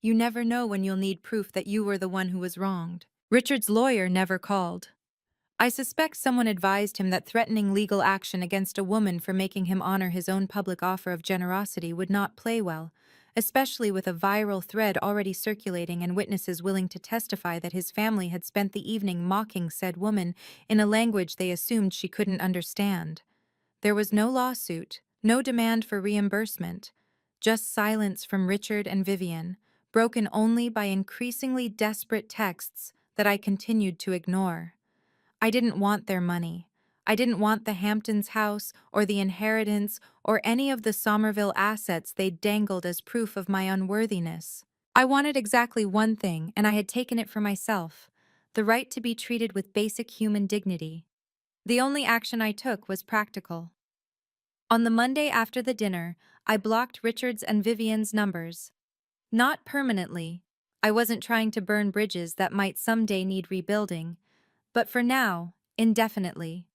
You never know when you'll need proof that you were the one who was wronged. Richard's lawyer never called. I suspect someone advised him that threatening legal action against a woman for making him honor his own public offer of generosity would not play well, especially with a viral thread already circulating and witnesses willing to testify that his family had spent the evening mocking said woman in a language they assumed she couldn't understand. There was no lawsuit, no demand for reimbursement, just silence from Richard and Vivian, broken only by increasingly desperate texts that I continued to ignore. I didn't want their money. I didn't want the Hamptons house or the inheritance or any of the Somerville assets they dangled as proof of my unworthiness. I wanted exactly one thing, and I had taken it for myself: the right to be treated with basic human dignity. The only action I took was practical. On the Monday after the dinner, I blocked Richard's and Vivian's numbers. Not permanently. I wasn't trying to burn bridges that might someday need rebuilding. But for now, indefinitely.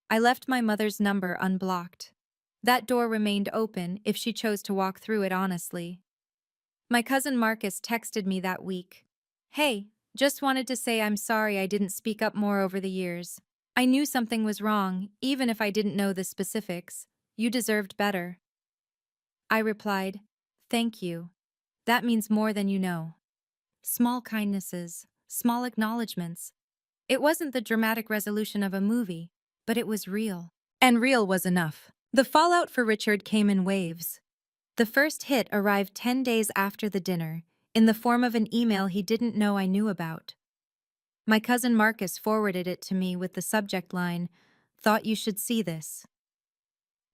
I left my mother's number unblocked. That door remained open if she chose to walk through it honestly. My cousin Marcus texted me that week. Hey, just wanted to say I'm sorry I didn't speak up more over the years. I knew something was wrong, even if I didn't know the specifics. You deserved better. I replied, thank you. That means more than you know. Small kindnesses, small acknowledgments. It wasn't the dramatic resolution of a movie, but it was real. And real was enough. The fallout for Richard came in waves. The first hit arrived 10 days after the dinner, in the form of an email he didn't know I knew about. My cousin Marcus forwarded it to me with the subject line, "Thought you should see this."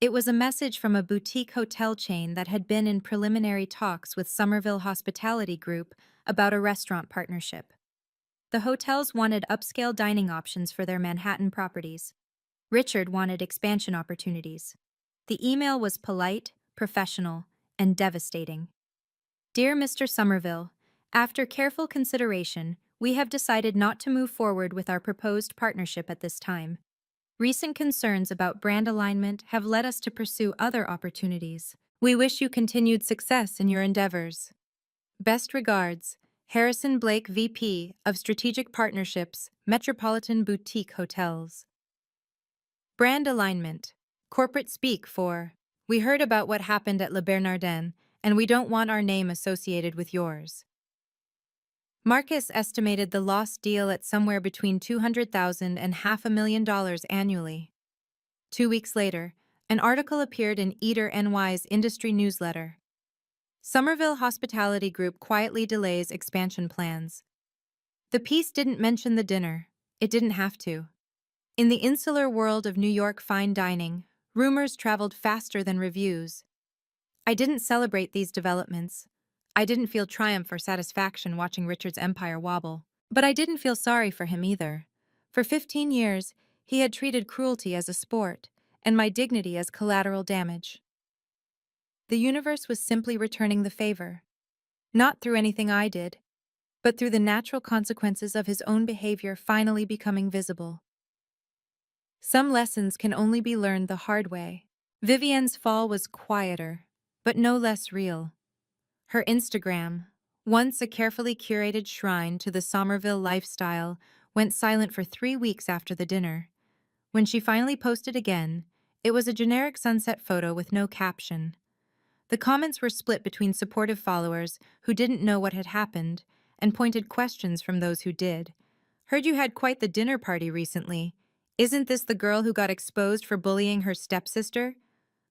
It was a message from a boutique hotel chain that had been in preliminary talks with Somerville Hospitality Group about a restaurant partnership. The hotels wanted upscale dining options for their Manhattan properties. Richard wanted expansion opportunities. The email was polite, professional, and devastating. Dear Mr. Somerville, after careful consideration, we have decided not to move forward with our proposed partnership at this time. Recent concerns about brand alignment have led us to pursue other opportunities. We wish you continued success in your endeavors. Best regards, Harrison Blake, VP of Strategic Partnerships, Metropolitan Boutique Hotels. Brand alignment. Corporate speak for, we heard about what happened at Le Bernardin, and we don't want our name associated with yours. Marcus estimated the lost deal at somewhere between $200,000 and $500,000 annually. 2 weeks later, an article appeared in Eater NY's industry newsletter. Somerville Hospitality Group quietly delays expansion plans. The piece didn't mention the dinner. It didn't have to. In the insular world of New York fine dining, rumors traveled faster than reviews. I didn't celebrate these developments. I didn't feel triumph or satisfaction watching Richard's empire wobble. But I didn't feel sorry for him either. For 15 years, he had treated cruelty as a sport, and my dignity as collateral damage. The universe was simply returning the favor. Not through anything I did, but through the natural consequences of his own behavior finally becoming visible. Some lessons can only be learned the hard way. Vivienne's fall was quieter, but no less real. Her Instagram, once a carefully curated shrine to the Somerville lifestyle, went silent for 3 weeks after the dinner. When she finally posted again, it was a generic sunset photo with no caption. The comments were split between supportive followers who didn't know what had happened and pointed questions from those who did. Heard you had quite the dinner party recently. Isn't this the girl who got exposed for bullying her stepsister?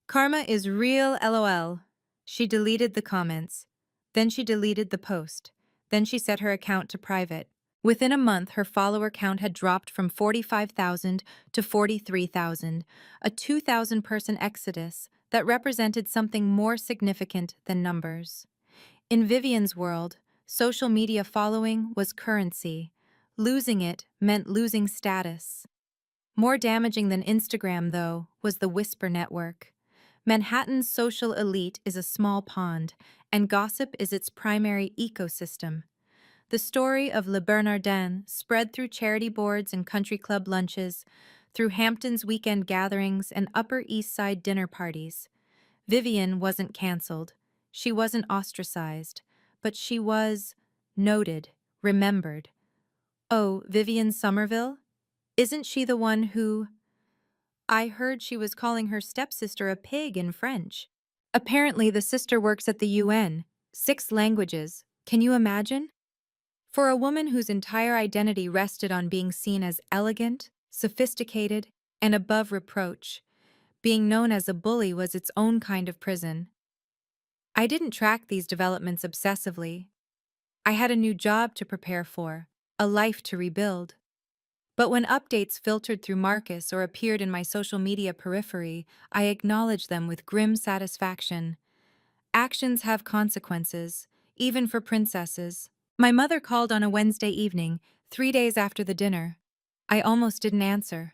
Karma is real, LOL. She deleted the comments. Then she deleted the post. Then she set her account to private. Within a month, her follower count had dropped from 45,000 to 43,000, a 2,000-person exodus that represented something more significant than numbers. In Vivian's world, social media following was currency. Losing it meant losing status. More damaging than Instagram, though, was the Whisper network. Manhattan's social elite is a small pond, and gossip is its primary ecosystem. The story of Le Bernardin spread through charity boards and country club lunches, through Hampton's weekend gatherings and Upper East Side dinner parties. Vivian wasn't canceled. She wasn't ostracized. But she was noted, remembered. Oh, Vivian Somerville? Isn't she the one who... I heard she was calling her stepsister a pig in French. Apparently, the sister works at the UN. 6 languages. Can you imagine? For a woman whose entire identity rested on being seen as elegant, sophisticated, and above reproach, being known as a bully was its own kind of prison. I didn't track these developments obsessively. I had a new job to prepare for, a life to rebuild. But when updates filtered through Marcus or appeared in my social media periphery, I acknowledged them with grim satisfaction. Actions have consequences, even for princesses. My mother called on a Wednesday evening, 3 days after the dinner. I almost didn't answer.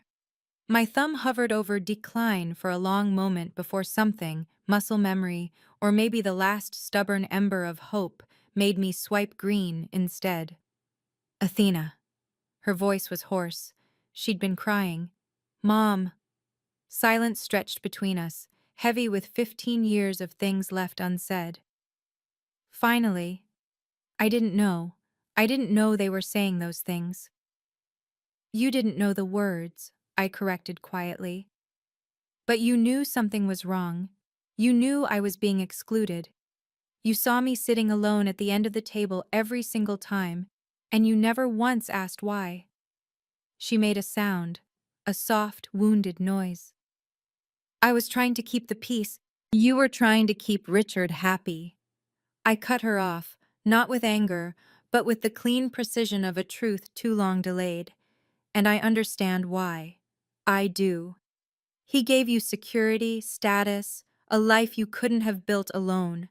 My thumb hovered over decline for a long moment before something, muscle memory, or maybe the last stubborn ember of hope, made me swipe green instead. Athena. Her voice was hoarse. She'd been crying. Mom. Silence stretched between us, heavy with 15 years of things left unsaid. Finally, I didn't know. I didn't know they were saying those things. You didn't know the words, I corrected quietly. But you knew something was wrong. You knew I was being excluded. You saw me sitting alone at the end of the table every single time, and you never once asked why. She made a sound, a soft, wounded noise. I was trying to keep the peace. You were trying to keep Richard happy. I cut her off, not with anger, but with the clean precision of a truth too long delayed. And I understand why. I do. He gave you security, status, a life you couldn't have built alone.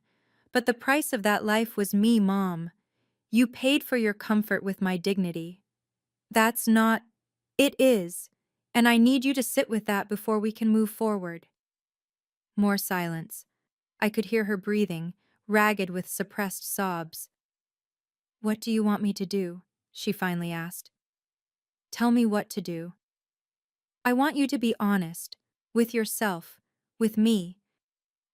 But the price of that life was me, Mom. You paid for your comfort with my dignity. That's not... It is. And I need you to sit with that before we can move forward. More silence. I could hear her breathing, ragged with suppressed sobs. "What do you want me to do?" she finally asked. "Tell me what to do." "I want you to be honest. With yourself. With me.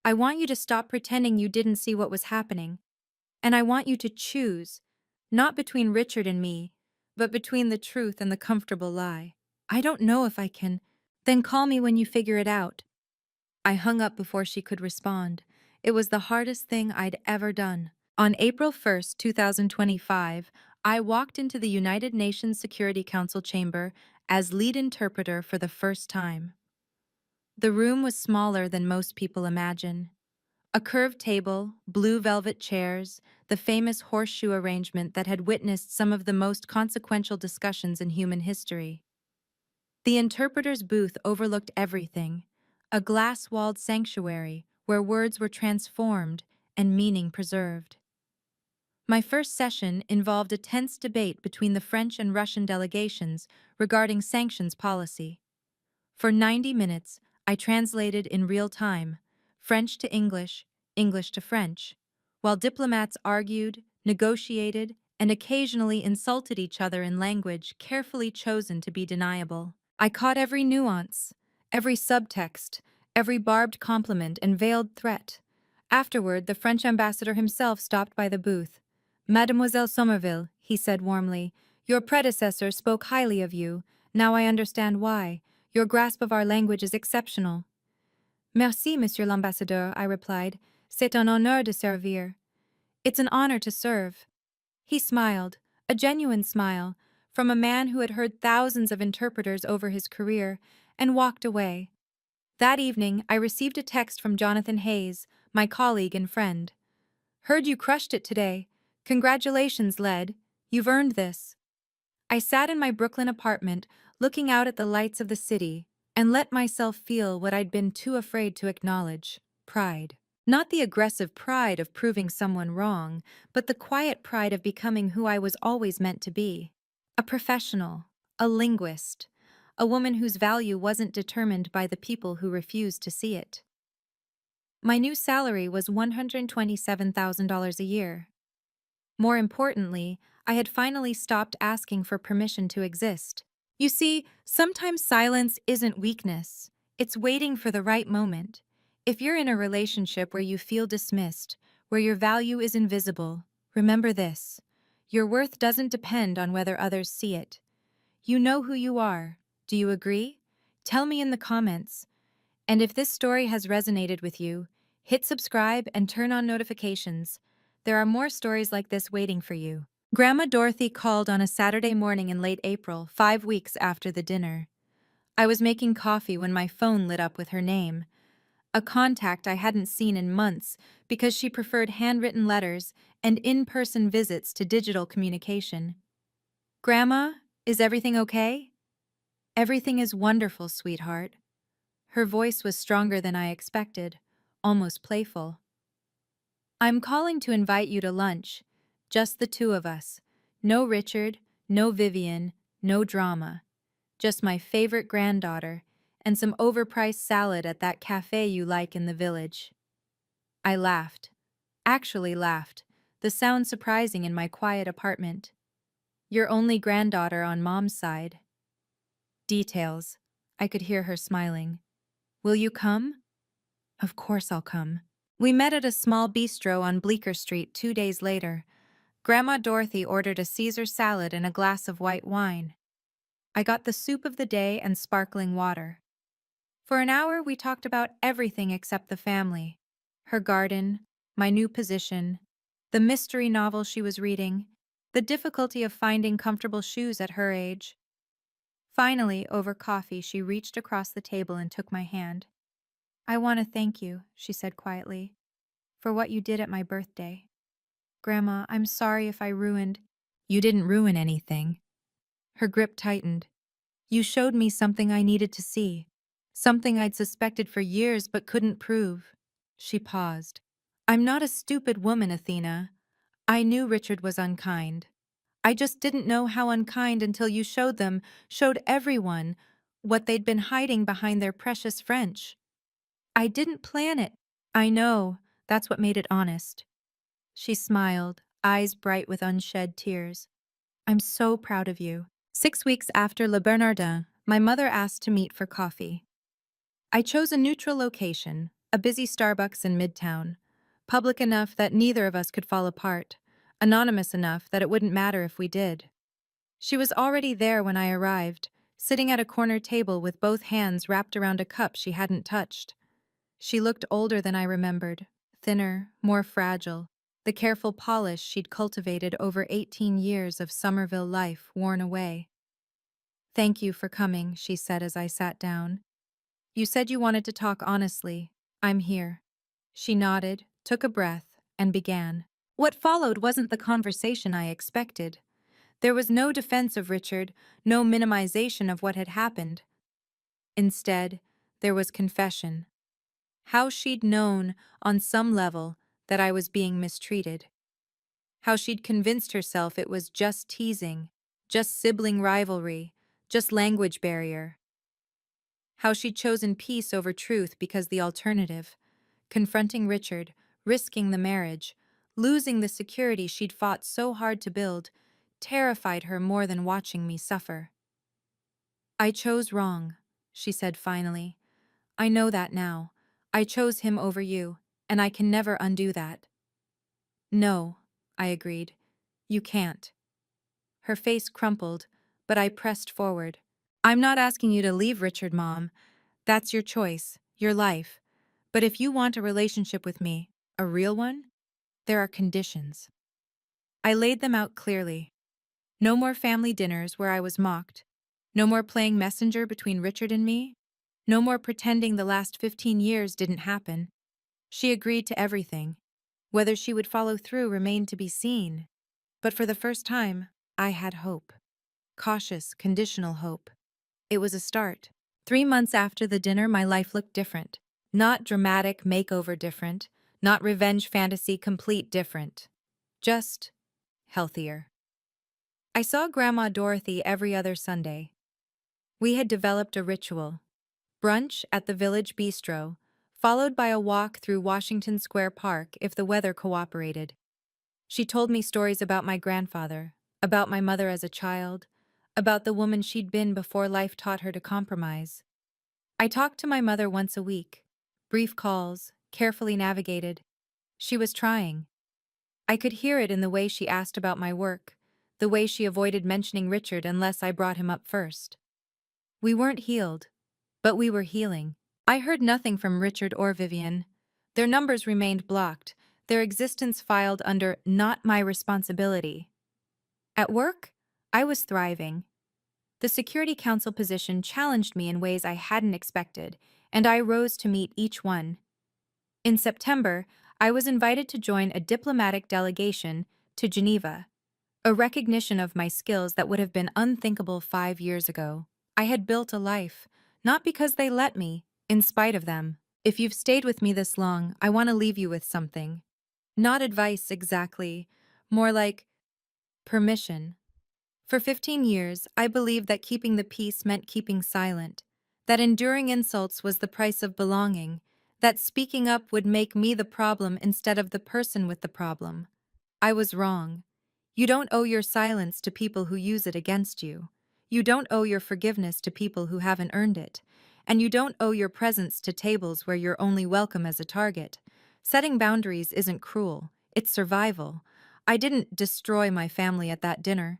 I want you to stop pretending you didn't see what was happening. And I want you to choose, not between Richard and me, but between the truth and the comfortable lie. I don't know if I can." "Then call me when you figure it out." I hung up before she could respond. It was the hardest thing I'd ever done. On April 1st, 2025, I walked into the United Nations Security Council chamber as lead interpreter for the first time. The room was smaller than most people imagine. A curved table, blue velvet chairs, the famous horseshoe arrangement that had witnessed some of the most consequential discussions in human history. The interpreter's booth overlooked everything, a glass-walled sanctuary where words were transformed and meaning preserved. My first session involved a tense debate between the French and Russian delegations regarding sanctions policy. For 90 minutes, I translated in real time, French to English, English to French, while diplomats argued, negotiated, and occasionally insulted each other in language carefully chosen to be deniable. I caught every nuance, every subtext, every barbed compliment and veiled threat. Afterward, the French ambassador himself stopped by the booth. "Mademoiselle Somerville," he said warmly, "your predecessor spoke highly of you. Now I understand why. Your grasp of our language is exceptional." "Merci, Monsieur l'Ambassadeur," I replied. "C'est un honneur de servir." "It's an honor to serve." He smiled, a genuine smile, from a man who had heard thousands of interpreters over his career, and walked away. That evening, I received a text from Jonathan Hayes, my colleague and friend. "Heard you crushed it today. Congratulations, Led. You've earned this." I sat in my Brooklyn apartment, looking out at the lights of the city, and let myself feel what I'd been too afraid to acknowledge: pride. Not the aggressive pride of proving someone wrong, but the quiet pride of becoming who I was always meant to be. A professional, a linguist, a woman whose value wasn't determined by the people who refused to see it. My new salary was $127,000 a year. More importantly, I had finally stopped asking for permission to exist. You see, sometimes silence isn't weakness. It's waiting for the right moment. If you're in a relationship where you feel dismissed, where your value is invisible, remember this: your worth doesn't depend on whether others see it. You know who you are. Do you agree? Tell me in the comments. And if this story has resonated with you, hit subscribe and turn on notifications. There are more stories like this waiting for you. Grandma Dorothy called on a Saturday morning in late April, 5 weeks after the dinner. I was making coffee when my phone lit up with her name, a contact I hadn't seen in months because she preferred handwritten letters and in-person visits to digital communication. "Grandma, is everything okay?" "Everything is wonderful, sweetheart." Her voice was stronger than I expected, almost playful. "I'm calling to invite you to lunch. Just the two of us. No Richard, no Vivian, no drama. Just my favorite granddaughter, and some overpriced salad at that cafe you like in the village." I laughed. Actually laughed, the sound surprising in my quiet apartment. "Your only granddaughter on Mom's side." Details. I could hear her smiling. "Will you come?" "Of course I'll come." We met at a small bistro on Bleecker Street 2 days later. Grandma Dorothy ordered a Caesar salad and a glass of white wine. I got the soup of the day and sparkling water. For an hour, we talked about everything except the family. Her garden, my new position, the mystery novel she was reading, the difficulty of finding comfortable shoes at her age. Finally, over coffee, she reached across the table and took my hand. "I want to thank you," she said quietly, "for what you did at my birthday. Grandma, I'm sorry if I ruined—" "You didn't ruin anything." Her grip tightened. "You showed me something I needed to see. Something I'd suspected for years but couldn't prove." She paused. "I'm not a stupid woman, Athena. I knew Richard was unkind. I just didn't know how unkind until you showed everyone, what they'd been hiding behind their precious French. I didn't plan it." "I know. That's what made it honest. She smiled, eyes bright with unshed tears. I'm so proud of you. 6 weeks after Le Bernardin, my mother asked to meet for coffee. I chose a neutral location, a busy Starbucks in Midtown, public enough that neither of us could fall apart, anonymous enough that it wouldn't matter if we did. She was already there when I arrived, sitting at a corner table with both hands wrapped around a cup she hadn't touched. She looked older than I remembered, thinner, more fragile, the careful polish she'd cultivated over 18 years of Somerville life worn away. Thank you for coming, she said as I sat down. You said you wanted to talk honestly. I'm here. She nodded, took a breath, and began. What followed wasn't the conversation I expected. There was no defense of Richard, no minimization of what had happened. Instead, there was confession. How she'd known, on some level, that I was being mistreated. How she'd convinced herself it was just teasing, just sibling rivalry, just language barrier. How she'd chosen peace over truth because the alternative, confronting Richard, risking the marriage, losing the security she'd fought so hard to build, terrified her more than watching me suffer. I chose wrong, she said finally. I know that now. I chose him over you, and I can never undo that. No, I agreed. You can't. Her face crumpled, but I pressed forward. I'm not asking you to leave Richard, Mom. That's your choice, your life. But if you want a relationship with me, a real one, there are conditions. I laid them out clearly. No more family dinners where I was mocked. No more playing messenger between Richard and me. No more pretending the last 15 years didn't happen. She agreed to everything. Whether she would follow through remained to be seen. But for the first time, I had hope. Cautious, conditional hope. It was a start. 3 months after the dinner, my life looked different. Not dramatic makeover different, not revenge fantasy complete different. Just healthier. I saw Grandma Dorothy every other Sunday. We had developed a ritual. Brunch at the village bistro, followed by a walk through Washington Square Park if the weather cooperated. She told me stories about my grandfather, about my mother as a child, about the woman she'd been before life taught her to compromise. I talked to my mother once a week. Brief calls, carefully navigated. She was trying. I could hear it in the way she asked about my work, the way she avoided mentioning Richard unless I brought him up first. We weren't healed, but we were healing. I heard nothing from Richard or Vivian. Their numbers remained blocked, their existence filed under "not my responsibility." At work, I was thriving. The Security Council position challenged me in ways I hadn't expected, and I rose to meet each one. In September, I was invited to join a diplomatic delegation to Geneva, a recognition of my skills that would have been unthinkable 5 years ago. I had built a life, not because they let me, in spite of them. If you've stayed with me this long, I want to leave you with something. Not advice exactly, more like permission. For 15 years, I believed that keeping the peace meant keeping silent, that enduring insults was the price of belonging, that speaking up would make me the problem instead of the person with the problem. I was wrong. You don't owe your silence to people who use it against you. You don't owe your forgiveness to people who haven't earned it. And you don't owe your presence to tables where you're only welcome as a target. Setting boundaries isn't cruel, it's survival. I didn't destroy my family at that dinner.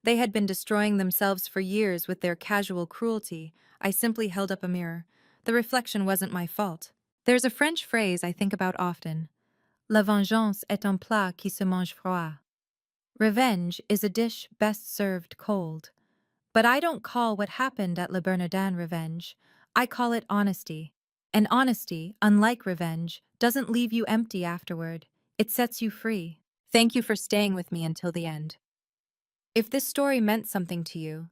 They had been destroying themselves for years with their casual cruelty. I simply held up a mirror. The reflection wasn't my fault. There's a French phrase I think about often. La vengeance est un plat qui se mange froid. Revenge is a dish best served cold. But I don't call what happened at Le Bernardin revenge. I call it honesty. And honesty, unlike revenge, doesn't leave you empty afterward. It sets you free. Thank you for staying with me until the end. If this story meant something to you,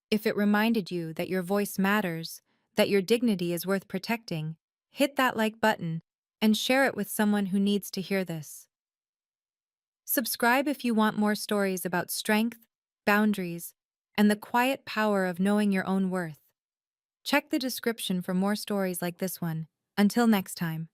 if it reminded you that your voice matters, that your dignity is worth protecting, hit that like button and share it with someone who needs to hear this. Subscribe if you want more stories about strength, boundaries, and the quiet power of knowing your own worth. Check the description for more stories like this one. Until next time.